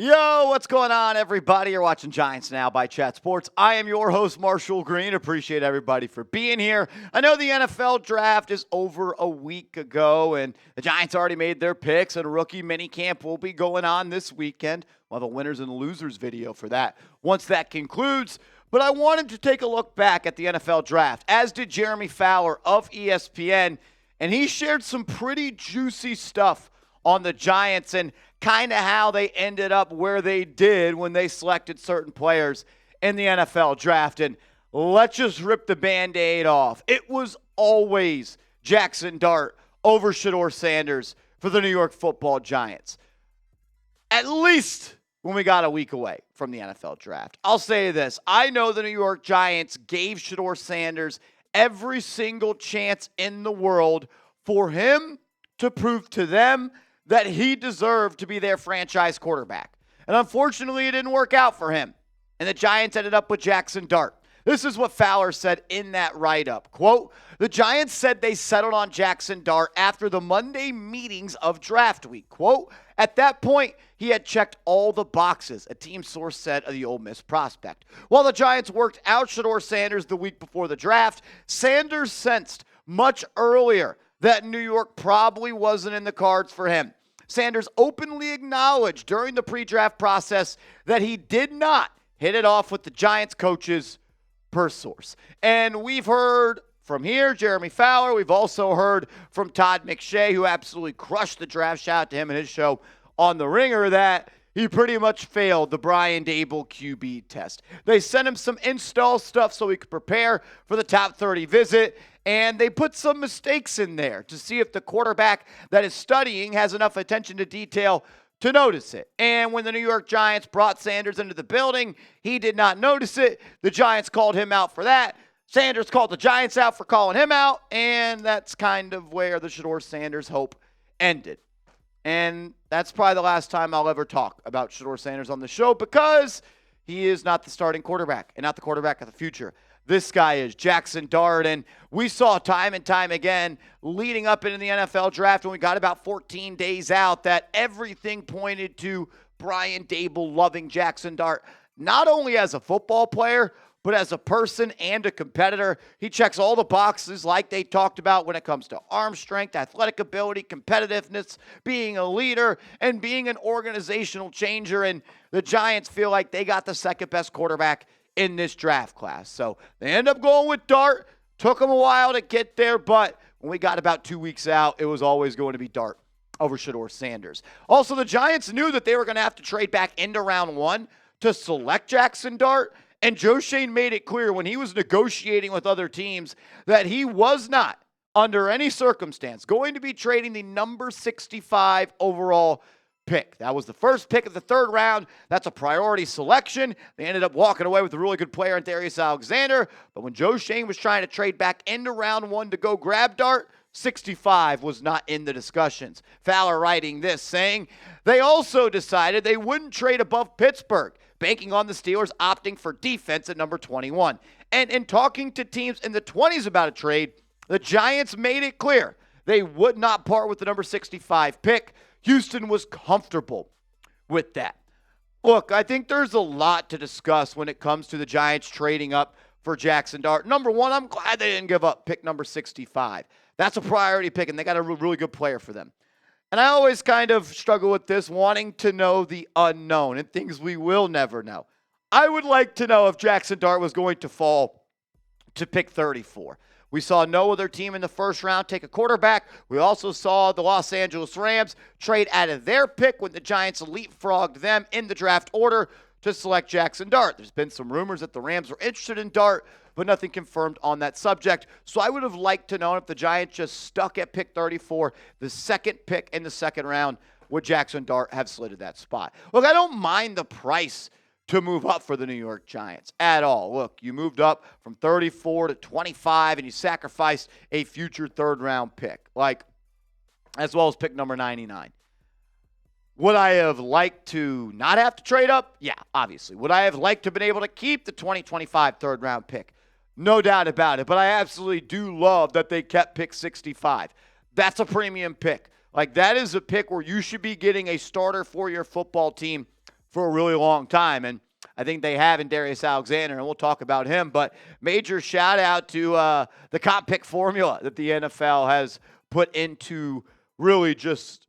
Yo, what's going on, everybody? You're watching Giants Now by Chat Sports. I am your host, Marshall Green. Appreciate everybody for being here. I know the NFL draft is over a week ago, and the Giants already made their picks, and rookie minicamp will be going on this weekend. We'll have a winners and losers video for that once that concludes. But I wanted to take a look back at the NFL draft, as did Jeremy Fowler of ESPN, and he shared some pretty juicy stuff on the Giants and kind of how they ended up where they did when they selected certain players in the NFL draft. And let's just rip the Band-Aid off. It was always Jaxson Dart over Shedeur Sanders for the New York Football Giants. At least when we got a week away from the NFL draft. I'll say this. I know the New York Giants gave Shedeur Sanders every single chance in the world for him to prove to them that he deserved to be their franchise quarterback. And unfortunately, it didn't work out for him. And the Giants ended up with Jaxson Dart. This is what Fowler said in that write-up. Quote, the Giants said they settled on Jaxson Dart after the Monday meetings of draft week. Quote, at that point, he had checked all the boxes, a team source said of the Ole Miss prospect. While the Giants worked out Shedeur Sanders the week before the draft, Sanders sensed much earlier that New York probably wasn't in the cards for him. Sanders openly acknowledged during the pre-draft process that he did not hit it off with the Giants coaches, per source. And we've heard from here, Jeremy Fowler. We've also heard from Todd McShay, who absolutely crushed the draft. Shout out to him and his show on The Ringer, that he pretty much failed the Brian Daboll QB test. They sent him some install stuff so he could prepare for the top 30 visit, and they put some mistakes in there to see if the quarterback that is studying has enough attention to detail to notice it. And when the New York Giants brought Sanders into the building, he did not notice it. The Giants called him out for that. Sanders called the Giants out for calling him out, and that's kind of where the Shedeur Sanders hope ended. And that's probably the last time I'll ever talk about Shedeur Sanders on the show, because he is not the starting quarterback and not the quarterback of the future. This guy is Jaxson Dart, and we saw time and time again leading up into the NFL draft when we got about 14 days out that everything pointed to Brian Daboll loving Jaxson Dart, not only as a football player, but as a person and a competitor. He checks all the boxes like they talked about when it comes to arm strength, athletic ability, competitiveness, being a leader, and being an organizational changer. And the Giants feel like they got the second best quarterback in this draft class. So they end up going with Dart. Took them a while to get there, but when we got about 2 weeks out, it was always going to be Dart over Shedeur Sanders. Also, the Giants knew that they were going to have to trade back into round one to select Jaxson Dart. And Joe Schoen made it clear when he was negotiating with other teams that he was not, under any circumstance, going to be trading the number 65 overall pick. That was the first pick of the third round. That's a priority selection. They ended up walking away with a really good player in Darius Alexander. But when Joe Schoen was trying to trade back into round one to go grab Dart, 65 was not in the discussions. Fowler writing this, saying, they also decided they wouldn't trade above Pittsburgh, banking on the Steelers opting for defense at number 21. And in talking to teams in the 20s about a trade, the Giants made it clear they would not part with the number 65 pick. Houston was comfortable with that. Look, I think there's a lot to discuss when it comes to the Giants trading up for Jaxson Dart. Number one, I'm glad they didn't give up pick number 65. That's a priority pick, and they got a really good player for them. And I always kind of struggle with this, wanting to know the unknown and things we will never know. I would like to know if Jaxson Dart was going to fall to pick 34. We saw no other team in the first round take a quarterback. We also saw the Los Angeles Rams trade out of their pick when the Giants leapfrogged them in the draft order to select Jaxson Dart. There's been some rumors that the Rams were interested in Dart, but nothing confirmed on that subject. So I would have liked to know if the Giants just stuck at pick 34, the second pick in the second round, would Jaxson Dart have slid that spot? Look, I don't mind the price to move up for the New York Giants at all. Look, you moved up from 34 to 25, and you sacrificed a future third-round pick, as well as pick number 99. Would I have liked to not have to trade up? Yeah, obviously. Would I have liked to have been able to keep the 2025 third-round pick? No doubt about it. But I absolutely do love that they kept pick 65. That's a premium pick. That is a pick where you should be getting a starter for your football team for a really long time. And I think they have in Darius Alexander, and we'll talk about him. But major shout out to the comp pick formula that the NFL has put into really just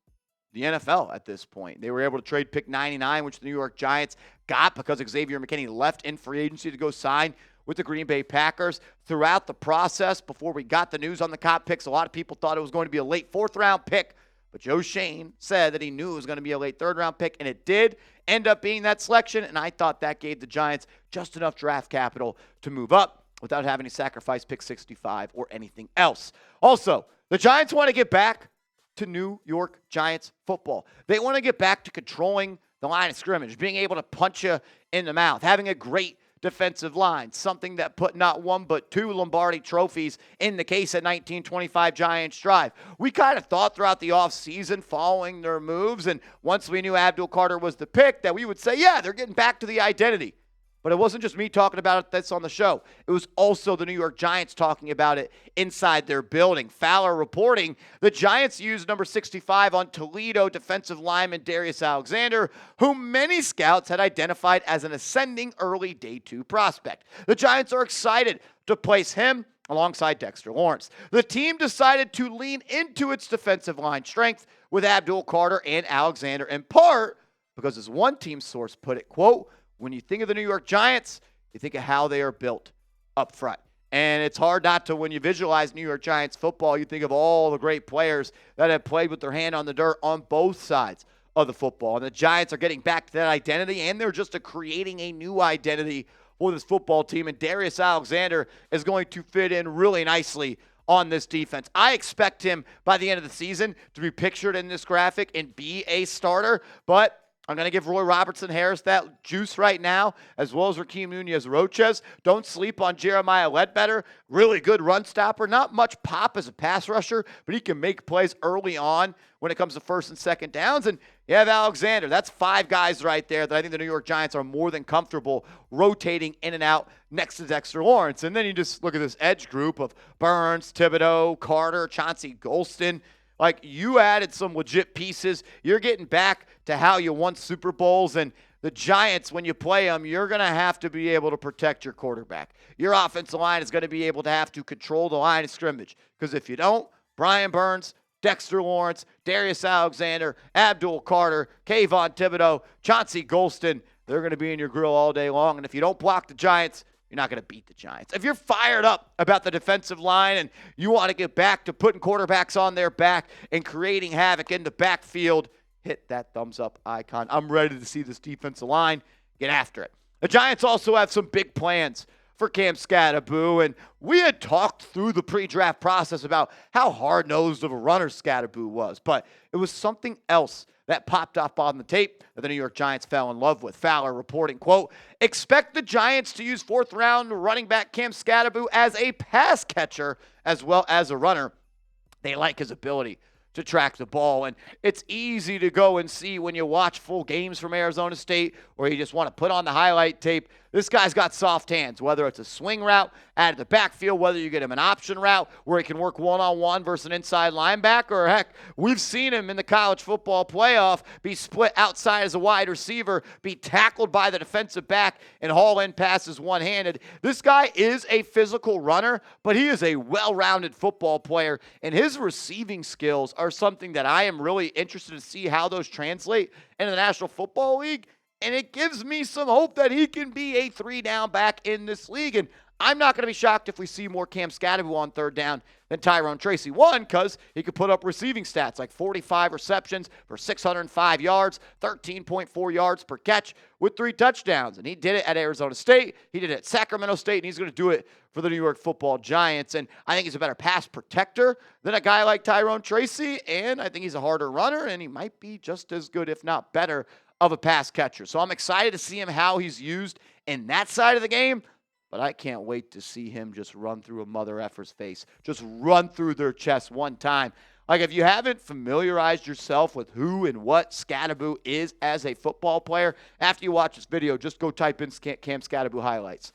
the NFL at this point. They were able to trade pick 99, which the New York Giants got because Xavier McKinney left in free agency to go sign with the Green Bay Packers. Throughout the process, before we got the news on the comp picks, a lot of people thought it was going to be a late fourth-round pick. But Joe Shane said that he knew it was going to be a late third-round pick, and it did end up being that selection. And I thought that gave the Giants just enough draft capital to move up without having to sacrifice pick 65 or anything else. Also, the Giants want to get back to New York Giants football. They want to get back to controlling the line of scrimmage, being able to punch you in the mouth, having a great defensive line, something that put not one but two Lombardi trophies in the case at 1925 Giants Drive. We kind of thought throughout the offseason following their moves, and once we knew Abdul Carter was the pick, that we would say, yeah, they're getting back to the identity. But it wasn't just me talking about this on the show. It was also the New York Giants talking about it inside their building. Fowler reporting the Giants used number 65 on Toledo defensive lineman Darius Alexander, whom many scouts had identified as an ascending early day 2 prospect. The Giants are excited to place him alongside Dexter Lawrence. The team decided to lean into its defensive line strength with Abdul Carter and Alexander, in part because, as one team source put it, quote, when you think of the New York Giants, you think of how they are built up front. And it's hard not to, when you visualize New York Giants football, you think of all the great players that have played with their hand on the dirt on both sides of the football. And the Giants are getting back to that identity, and they're just creating a new identity for this football team. And Darius Alexander is going to fit in really nicely on this defense. I expect him by the end of the season to be pictured in this graphic and be a starter, but I'm going to give Roy Robertson-Harris that juice right now, as well as Rakeem Nunez-Roches. Don't sleep on Jeremiah Ledbetter. Really good run stopper. Not much pop as a pass rusher, but he can make plays early on when it comes to first and second downs. And you have Alexander. That's 5 guys right there that I think the New York Giants are more than comfortable rotating in and out next to Dexter Lawrence. And then you just look at this edge group of Burns, Thibodeau, Carter, Chauncey Golston. Like, you added some legit pieces. You're getting back to how you won Super Bowls. And the Giants, when you play them, you're going to have to be able to protect your quarterback. Your offensive line is going to be able to have to control the line of scrimmage. Because if you don't, Brian Burns, Dexter Lawrence, Darius Alexander, Abdul Carter, Kayvon Thibodeau, Chauncey Golston, they're going to be in your grill all day long. And if you don't block the Giants, you're not going to beat the Giants. If you're fired up about the defensive line and you want to get back to putting quarterbacks on their back and creating havoc in the backfield, hit that thumbs up icon. I'm ready to see this defensive line get after it. The Giants also have some big plans for Cam Skattebo, and we had talked through the pre-draft process about how hard-nosed of a runner Skattebo was, but it was something else that popped up on the tape that the New York Giants fell in love with. Fowler reporting, quote, expect the Giants to use fourth-round running back Cam Skattebo as a pass catcher as well as a runner. They like his ability to track the ball, and it's easy to go and see when you watch full games from Arizona State or you just want to put on the highlight tape. This guy's got soft hands, whether it's a swing route out of the backfield, whether you get him an option route where he can work one-on-one versus an inside linebacker, or heck, we've seen him in the college football playoff be split outside as a wide receiver, be tackled by the defensive back, and haul in passes one-handed. This guy is a physical runner, but he is a well-rounded football player, and his receiving skills are something that I am really interested to see how those translate into the National Football League. And it gives me some hope that he can be a 3-down back in this league. And I'm not going to be shocked if we see more Cam Skattebo on third down than Tyrone Tracy. One, because he could put up receiving stats like 45 receptions for 605 yards, 13.4 yards per catch with 3 touchdowns. And he did it at Arizona State. He did it at Sacramento State. And he's going to do it for the New York Football Giants. And I think he's a better pass protector than a guy like Tyrone Tracy. And I think he's a harder runner. And he might be just as good, if not better, of a pass catcher. So I'm excited to see him, how he's used in that side of the game, but I can't wait to see him just run through a mother effer's face, just run through their chest one time. Like, if you haven't familiarized yourself with who and what Skattebo is as a football player, after you watch this video, just go type in Cam Skattebo highlights.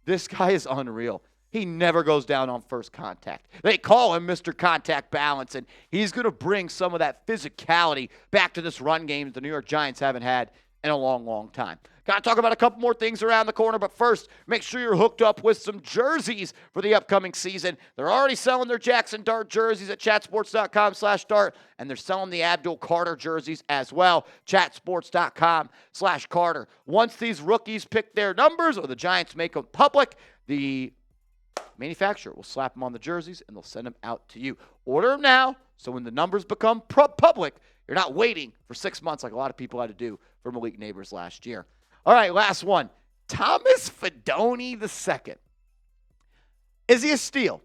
This guy is unreal. He never goes down on first contact. They call him Mr. Contact Balance, and he's going to bring some of that physicality back to this run game that the New York Giants haven't had in a long, long time. Got to talk about a couple more things around the corner, but first, make sure you're hooked up with some jerseys for the upcoming season. They're already selling their Jaxson Dart jerseys at chatsports.com/dart, and they're selling the Abdul Carter jerseys as well, chatsports.com/Carter. Once these rookies pick their numbers or the Giants make them public, the manufacturer will slap them on the jerseys, and they'll send them out to you. Order them now, so when the numbers become public, you're not waiting for 6 months like a lot of people had to do for Malik Neighbors last year. All right, last one. Thomas Fidone II. Is he a steal?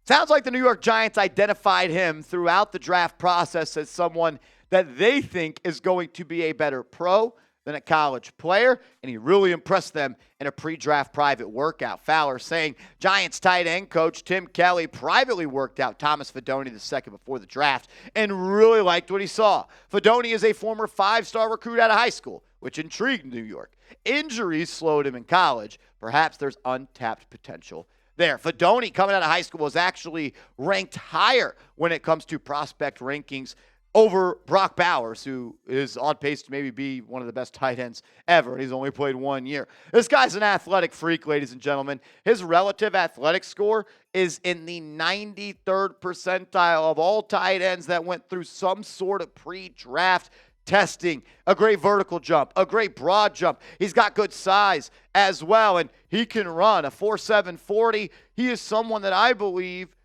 Sounds like the New York Giants identified him throughout the draft process as someone that they think is going to be a better pro than a college player, and he really impressed them in a pre-draft private workout. Fowler saying Giants tight end coach Tim Kelly privately worked out Thomas Fidone II before the draft and really liked what he saw. Fidone is a former 5-star recruit out of high school, which intrigued New York. Injuries slowed him in college. Perhaps there's untapped potential there. Fidone, coming out of high school, was actually ranked higher when it comes to prospect rankings over Brock Bowers, who is on pace to maybe be one of the best tight ends ever, and he's only played 1 year. This guy's an athletic freak, ladies and gentlemen. His relative athletic score is in the 93rd percentile of all tight ends that went through some sort of pre-draft testing. A great vertical jump, a great broad jump. He's got good size as well, and he can run a 4.7 40. He is someone that I believe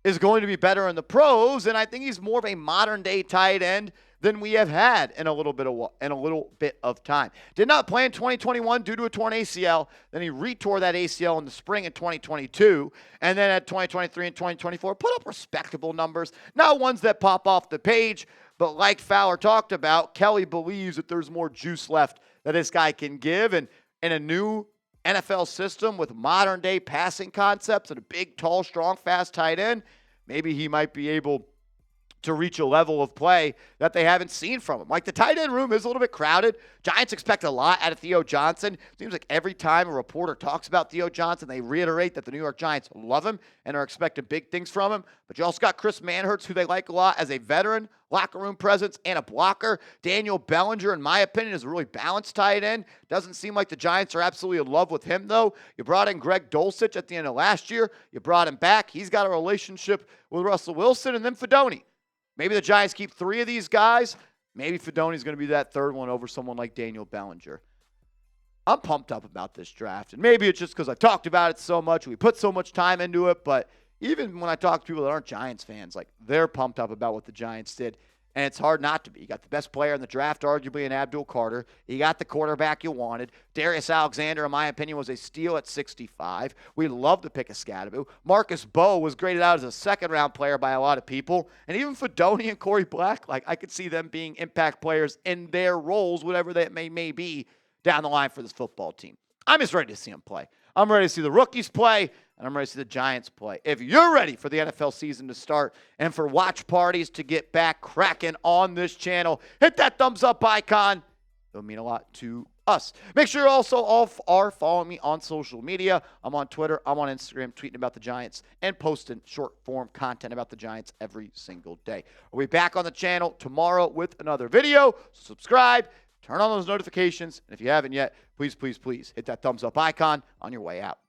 is going to be better in the pros, and I think he's more of a modern-day tight end than we have had in a little bit of time. Did not play in 2021 due to a torn ACL. Then he retore that ACL in the spring in 2022, and then at 2023 and 2024 put up respectable numbers. Not ones that pop off the page, but like Fowler talked about, Kelly believes that there's more juice left that this guy can give, and in a new NFL system with modern-day passing concepts and a big, tall, strong, fast tight end, maybe he might be able to reach a level of play that they haven't seen from him. Like, the tight end room is a little bit crowded. Giants expect a lot out of Theo Johnson. Seems like every time a reporter talks about Theo Johnson, they reiterate that the New York Giants love him and are expecting big things from him. But you also got Chris Manhertz, who they like a lot as a veteran, locker room presence, and a blocker. Daniel Bellinger, in my opinion, is a really balanced tight end. Doesn't seem like the Giants are absolutely in love with him, though. You brought in Greg Dulcich at the end of last year. You brought him back. He's got a relationship with Russell Wilson, and then Fidone. Maybe the Giants keep 3 of these guys. Maybe Fidone's going to be that third one over someone like Daniel Bellinger. I'm pumped up about this draft. And maybe it's just because I've talked about it so much. We put so much time into it. But even when I talk to people that aren't Giants fans, like, they're pumped up about what the Giants did. And it's hard not to be. You got the best player in the draft, arguably, in Abdul Carter. You got the quarterback you wanted. Darius Alexander, in my opinion, was a steal at 65. We love to pick a Skattebo. Marcus Bowe was graded out as a second-round player by a lot of people. And even Fidone and Corey Black, like, I could see them being impact players in their roles, whatever that may be, down the line for this football team. I'm just ready to see them play. I'm ready to see the rookies play, and I'm ready to see the Giants play. If you're ready for the NFL season to start and for watch parties to get back cracking on this channel, hit that thumbs up icon. It'll mean a lot to us. Make sure you also all are following me on social media. I'm on Twitter. I'm on Instagram, tweeting about the Giants and posting short-form content about the Giants every single day. We'll be back on the channel tomorrow with another video. So subscribe. Turn on those notifications. And if you haven't yet, please, please, please hit that thumbs up icon on your way out.